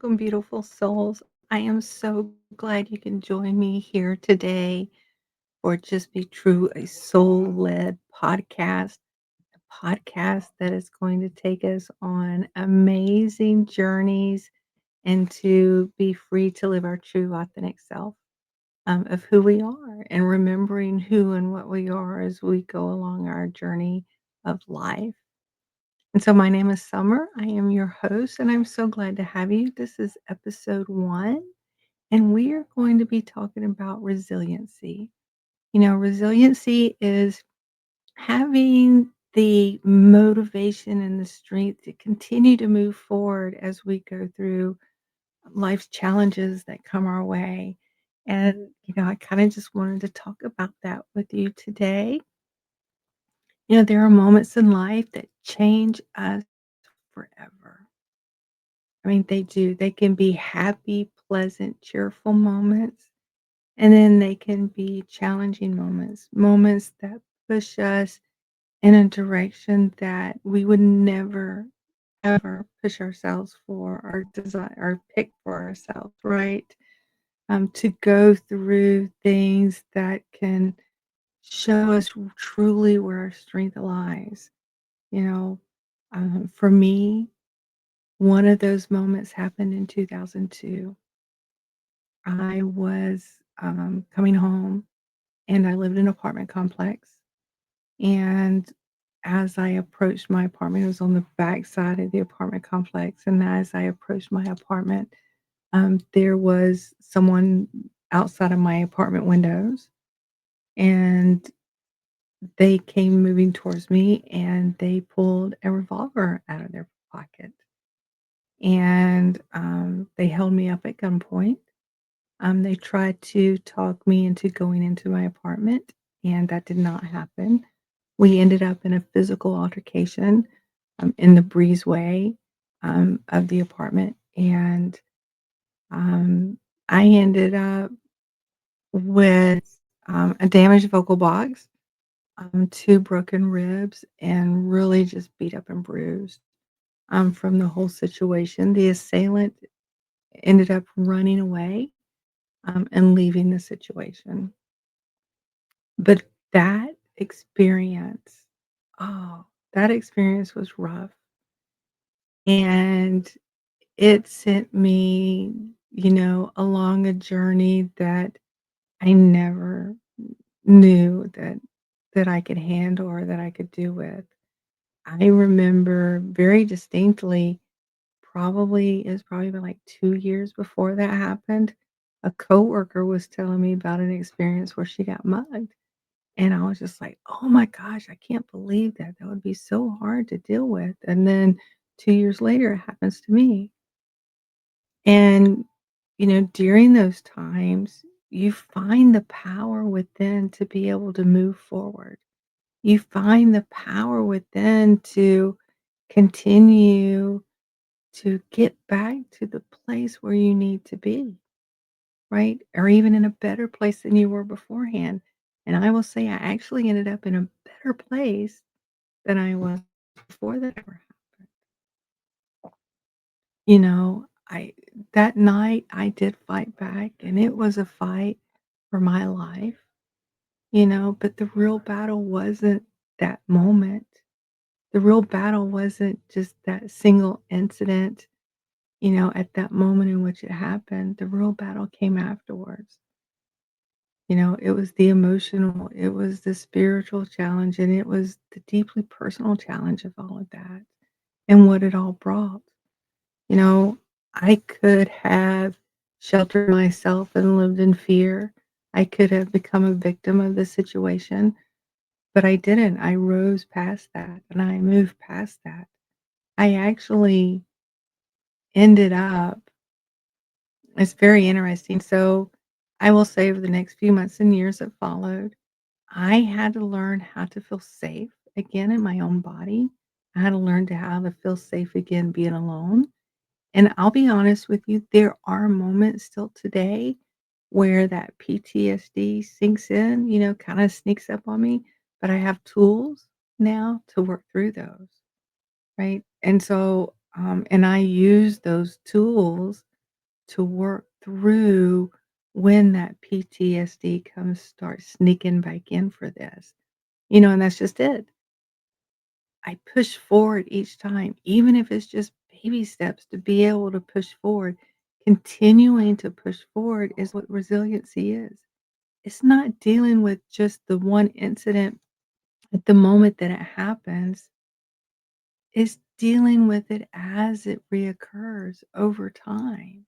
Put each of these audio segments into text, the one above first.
welcome, beautiful souls. I am so glad you can join me here today for Just Be True, a soul led podcast that is going to take us on amazing journeys and to be free to live our true, authentic self of who we are and remembering who and what we are as we go along our journey of life. And so my name is Summer. I am your host, and I'm so glad to have you. This is episode 1, and we are going to be talking about resiliency. Resiliency is having the motivation and the strength to continue to move forward as we go through life's challenges that come our way. And, I kind of just wanted to talk about that with you today. There are moments in life that change us forever. I mean, they do. They can be happy, pleasant, cheerful moments, and then they can be challenging moments, moments that push us in a direction that we would never, ever push ourselves for or desire or pick for ourselves, right? To go through things that can show us truly where our strength lies. You know, for me, one of those moments happened in 2002. I was, coming home, and I lived in an apartment complex, and as I approached my apartment, it was on the back side of the apartment complex, and as I approached my apartment, there was someone outside of my apartment windows, and they came moving towards me, and they pulled a revolver out of their pocket, and, they held me up at gunpoint. They tried to talk me into going into my apartment, and that did not happen. We ended up in a physical altercation, in the breezeway, of the apartment, and, um, I ended up with, a damaged vocal box, 2 broken ribs, and really just beat up and bruised, from the whole situation. The assailant ended up running away, and leaving the situation. But that experience, oh, that experience was rough, and it sent me, along a journey that I never knew that I could handle or that I could do with. I remember very distinctly, it was probably been like 2 years before that happened, a coworker was telling me about an experience where she got mugged. And I was just like, "Oh my gosh, I can't believe that. That would be so hard to deal with." And then 2 years later, it happens to me. And, during those times, you find the power within to be able to move forward. You find the power within to continue to get back to the place where you need to be, right? Or even in a better place than you were beforehand. And I will say I actually ended up in a better place than I was before that ever happened. I that night I did fight back, and it was a fight for my life, but the real battle wasn't that moment. The real battle wasn't just that single incident, at that moment in which it happened. The real battle came afterwards. It was the emotional, it was the spiritual challenge, and it was the deeply personal challenge of all of that and what it all brought. You know, I could have sheltered myself and lived in fear. I could have become a victim of the situation, but I didn't. I rose past that and I moved past that. I actually ended up, it's very interesting. So I will say over the next few months and years that followed, I had to learn how to feel safe again in my own body. I had to learn to how to feel safe again being alone. And I'll be honest with you, there are moments still today where that PTSD sinks in, kind of sneaks up on me, but I have tools now to work through those, right? And so, and I use those tools to work through when that PTSD comes start sneaking back in for this. And that's just it. I push forward each time, even if it's just baby steps to be able to push forward. Continuing to push forward is what resiliency is. It's not dealing with just the one incident at the moment that it happens. It's dealing with it as it reoccurs over time.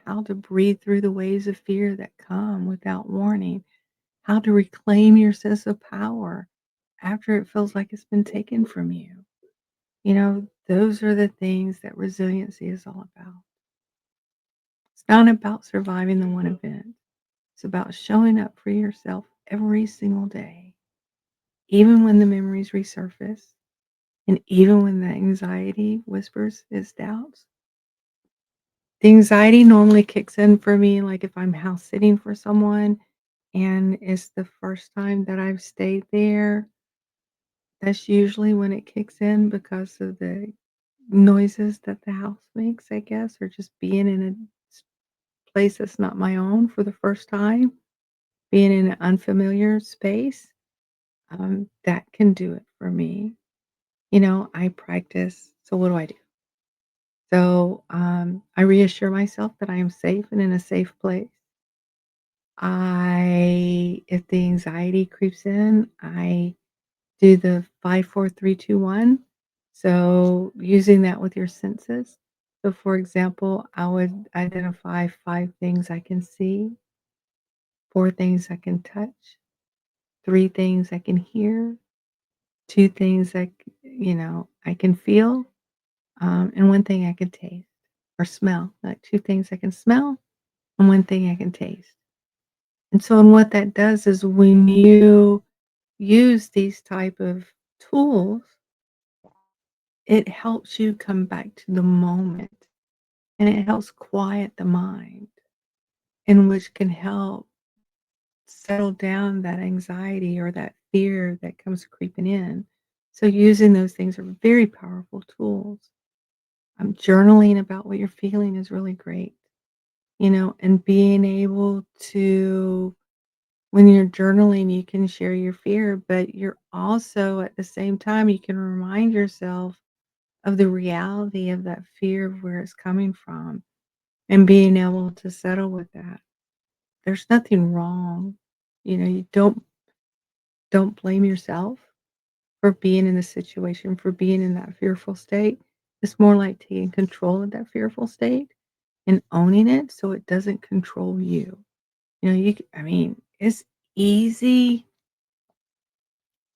How to breathe through the waves of fear that come without warning, how to reclaim your sense of power after it feels like it's been taken from you. Those are the things that resiliency is all about. It's not about surviving the one event. It's about showing up for yourself every single day, even when the memories resurface and even when the anxiety whispers its doubts. The anxiety normally kicks in for me, like if I'm house sitting for someone and it's the first time that I've stayed there. That's usually when it kicks in because of the noises that the house makes, I guess, or just being in a place that's not my own for the first time, being in an unfamiliar space, that can do it for me. I practice. So what do I do? So I reassure myself that I am safe and in a safe place. If the anxiety creeps in, I do the 5, 4, 3, 2, 1. So using that with your senses. So for example, I would identify 5 things I can see, 4 things I can touch, 3 things I can hear, 2 things I can feel, and 1 thing I can taste or smell. Like 2 things I can smell and 1 thing I can taste. And so and what that does is when you use these type of tools, it helps you come back to the moment, and it helps quiet the mind, in which can help settle down that anxiety or that fear that comes creeping in. So using those things are very powerful tools. Journaling about what you're feeling is really great, and being able to when you're journaling, you can share your fear, but you're also at the same time, you can remind yourself of the reality of that fear of where it's coming from and being able to settle with that. There's nothing wrong. You don't blame yourself for being in the situation, for being in that fearful state. It's more like taking control of that fearful state and owning it so it doesn't control you. I mean, easy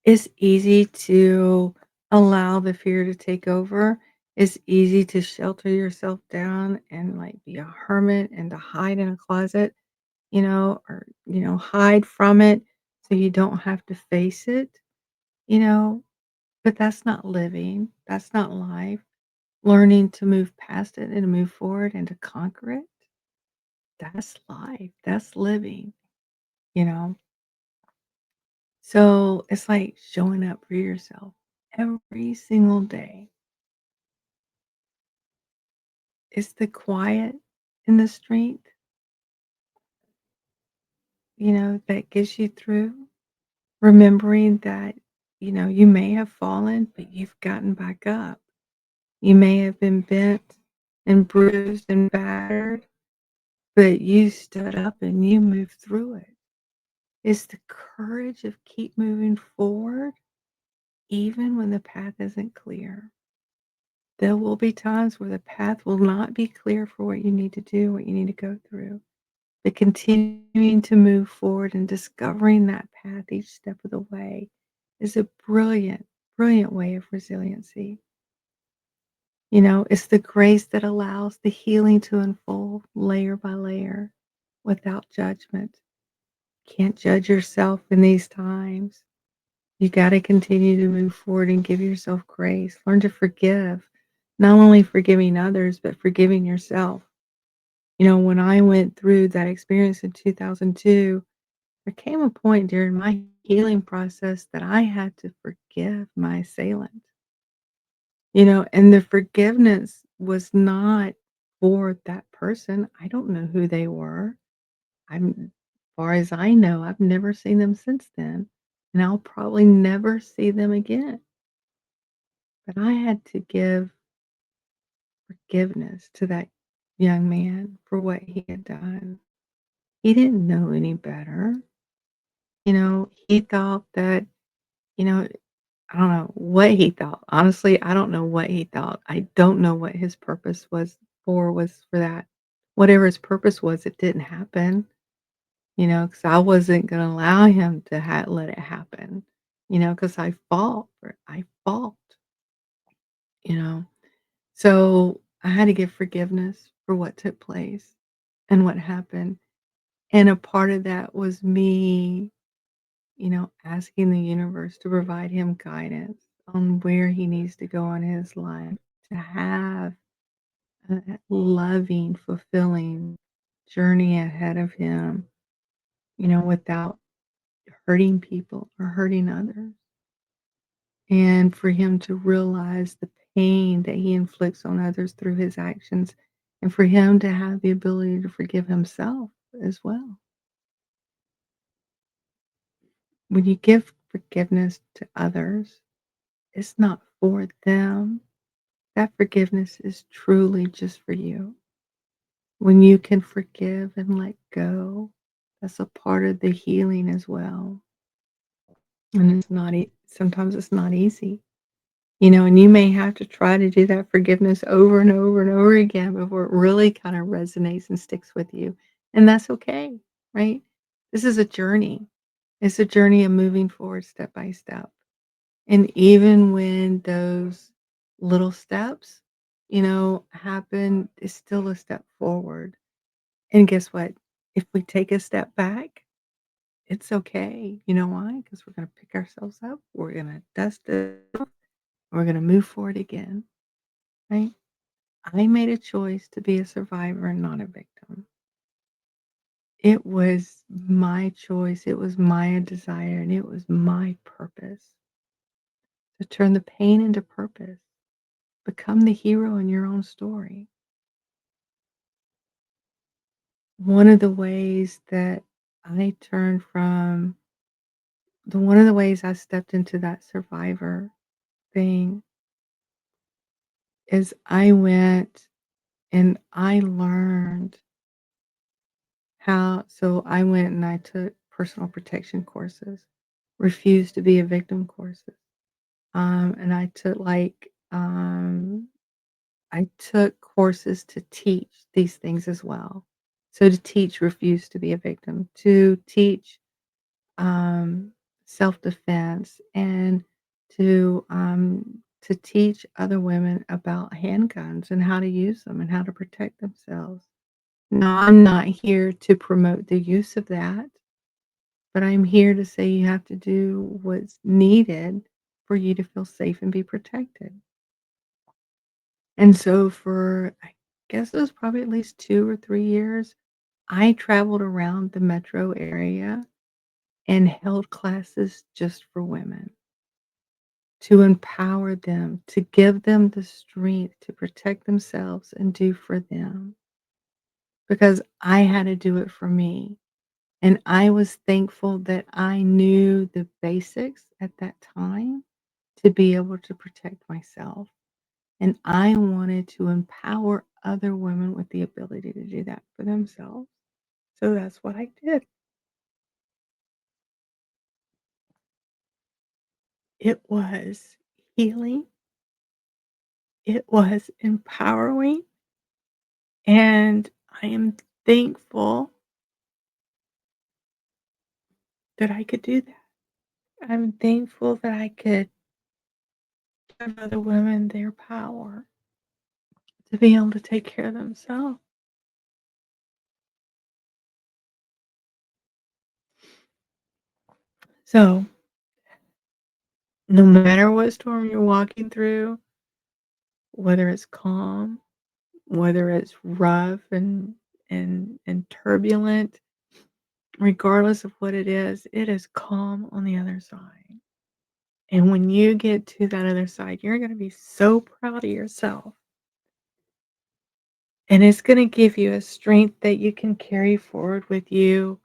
it's easy to allow the fear to take over. It's easy to shelter yourself down and, like, be a hermit and to hide in a closet, or, hide from it so you don't have to face it, you know? But that's not living. That's not life. Learning to move past it and to move forward and to conquer it, that's life. That's living, you know? So it's like showing up for yourself every single day. It's the quiet in the street, that gets you through. Remembering that, you may have fallen, but you've gotten back up. You may have been bent and bruised and battered, but you stood up and you moved through it. It's the courage of keep moving forward, even when the path isn't clear. There will be times where the path will not be clear for what you need to do, what you need to go through. But continuing to move forward and discovering that path each step of the way is a brilliant, brilliant way of resiliency. It's the grace that allows the healing to unfold layer by layer without judgment. Can't judge yourself in these times. You got to continue to move forward and give yourself grace. Learn to forgive, not only forgiving others, but forgiving yourself. When I went through that experience in 2002, there came a point during my healing process that I had to forgive my assailant, and the forgiveness was not for that person. I don't know who they were. I'm far as I know, I've never seen them since then, and I'll probably never see them again. But I had to give forgiveness to that young man for what he had done. He didn't know any better. He thought that, you know, I don't know what he thought. Honestly, I don't know what he thought. I don't know what his purpose was for that. Whatever his purpose was, it didn't happen, because I wasn't gonna allow him to let it happen, because I fought, you know. So I had to give forgiveness for what took place and what happened. And a part of that was me, asking the universe to provide him guidance on where he needs to go in his life to have a loving, fulfilling journey ahead of him, without hurting people or hurting others. And for him to realize the pain that he inflicts on others through his actions, and for him to have the ability to forgive himself as well. When you give forgiveness to others, it's not for them. That forgiveness is truly just for you. When you can forgive and let go, that's a part of the healing as well. And it's not sometimes it's not easy. And you may have to try to do that forgiveness over and over and over again before it really kind of resonates and sticks with you. And that's okay, right? This is a journey. It's a journey of moving forward step by step. And even when those little steps, happen, it's still a step forward. And guess what? If we take a step back, it's okay. You know why? Because we're going to pick ourselves up. We're going to dust it off. We're going to move forward again, right? I made a choice to be a survivor and not a victim. It was my choice. It was my desire and it was my purpose to turn the pain into purpose. Become the hero in your own story. One of the ways that I turned from one of the ways I stepped into that survivor thing is I went and I learned I went and I took personal protection courses, refused to be a victim courses. And I took courses to teach these things as well. So to teach refuse to be a victim, to teach um, self-defense, and to teach other women about handguns and how to use them and how to protect themselves. Now, I'm not here to promote the use of that, but I'm here to say you have to do what's needed for you to feel safe and be protected. And so for, I guess it was probably at least 2 or 3 years, I traveled around the metro area and held classes just for women to empower them, to give them the strength to protect themselves and do for them, because I had to do it for me. And I was thankful that I knew the basics at that time to be able to protect myself. And I wanted to empower other women with the ability to do that for themselves. So that's what I did. It was healing, it was empowering, and I am thankful that I could do that. I'm thankful that I could give other women their power to be able to take care of themselves. So, no matter what storm you're walking through, whether it's calm, whether it's rough and turbulent, regardless of what it is calm on the other side. And when you get to that other side, you're going to be so proud of yourself And it's gonna give you a strength that you can carry forward with you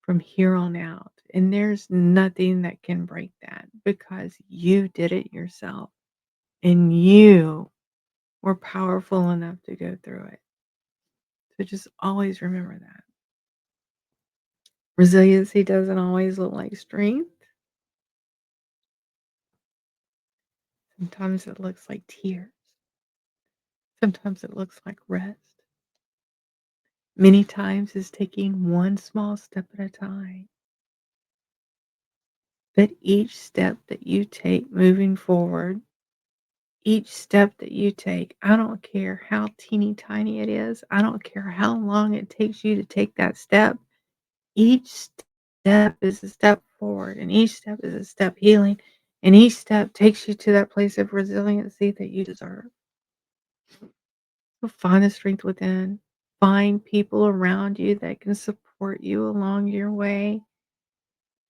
from here on out. And there's nothing that can break that because you did it yourself and you were powerful enough to go through it. So just always remember that. Resiliency doesn't always look like strength. Sometimes it looks like tears. Sometimes it looks like rest. Many times it's taking one small step at a time. But each step that you take moving forward, each step that you take, I don't care how teeny tiny it is, I don't care how long it takes you to take that step, each step is a step forward, and each step is a step healing, and each step takes you to that place of resiliency that you deserve. So find the strength within, find people around you that can support you along your way,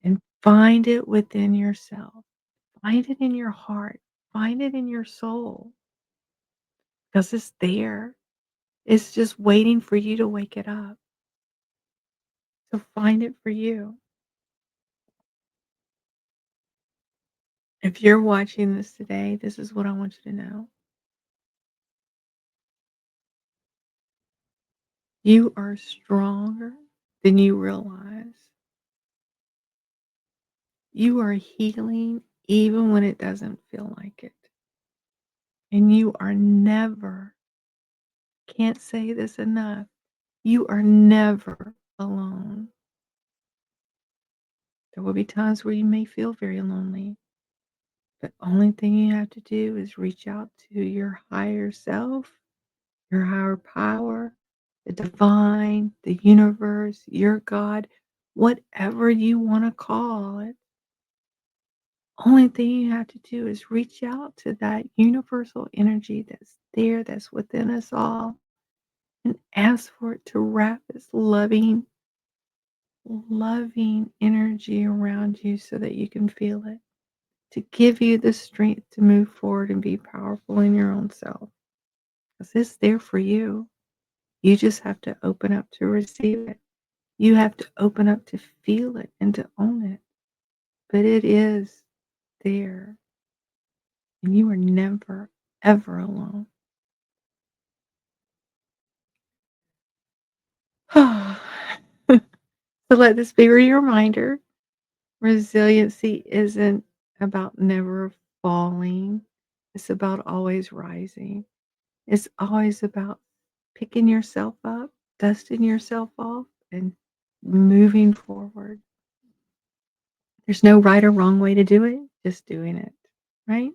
and find it within yourself. Find it in your heart, find it in your soul, because it's there. It's just waiting for you to wake it up. So find it for you. If you're watching this today, this is what I want you to know. You are stronger than you realize. You are healing even when it doesn't feel like it. And you are never, can't say this enough, you are never alone. There will be times where you may feel very lonely. The only thing you have to do is reach out to your higher self, your higher power, the divine, the universe, your God, whatever you want to call it. Only thing you have to do is reach out to that universal energy that's there, that's within us all, and ask for it to wrap its loving energy around you so that you can feel it, to give you the strength to move forward and be powerful in your own self. Because it's there for you. You just have to open up to receive it. You have to open up to feel it and to own it. But it is there, and you are never, ever alone. So let this be your reminder. Resiliency isn't about never falling. It's about always rising. It's always about picking yourself up, dusting yourself off, and moving forward. There's no right or wrong way to do it, just doing it, right?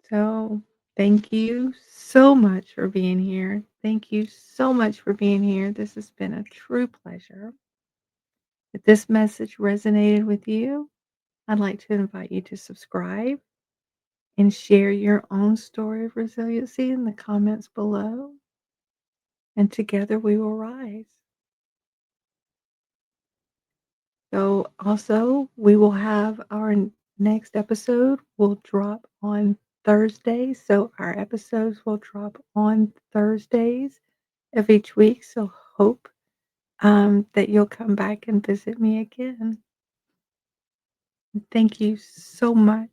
So, thank you so much for being here. Thank you so much for being here. This has been a true pleasure. If this message resonated with you, I'd like to invite you to subscribe and share your own story of resiliency in the comments below. And together we will rise. So, also, we will have our next episode will drop on Thursday. So, our episodes will drop on Thursdays of each week. So, hope that you'll come back and visit me again. Thank you so much.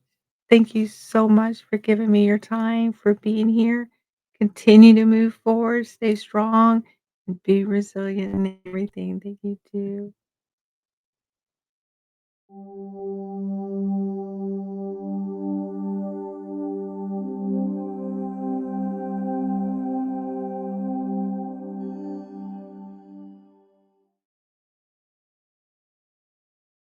Thank you so much for giving me your time, for being here. Continue to move forward, stay strong, and be resilient in everything that you do.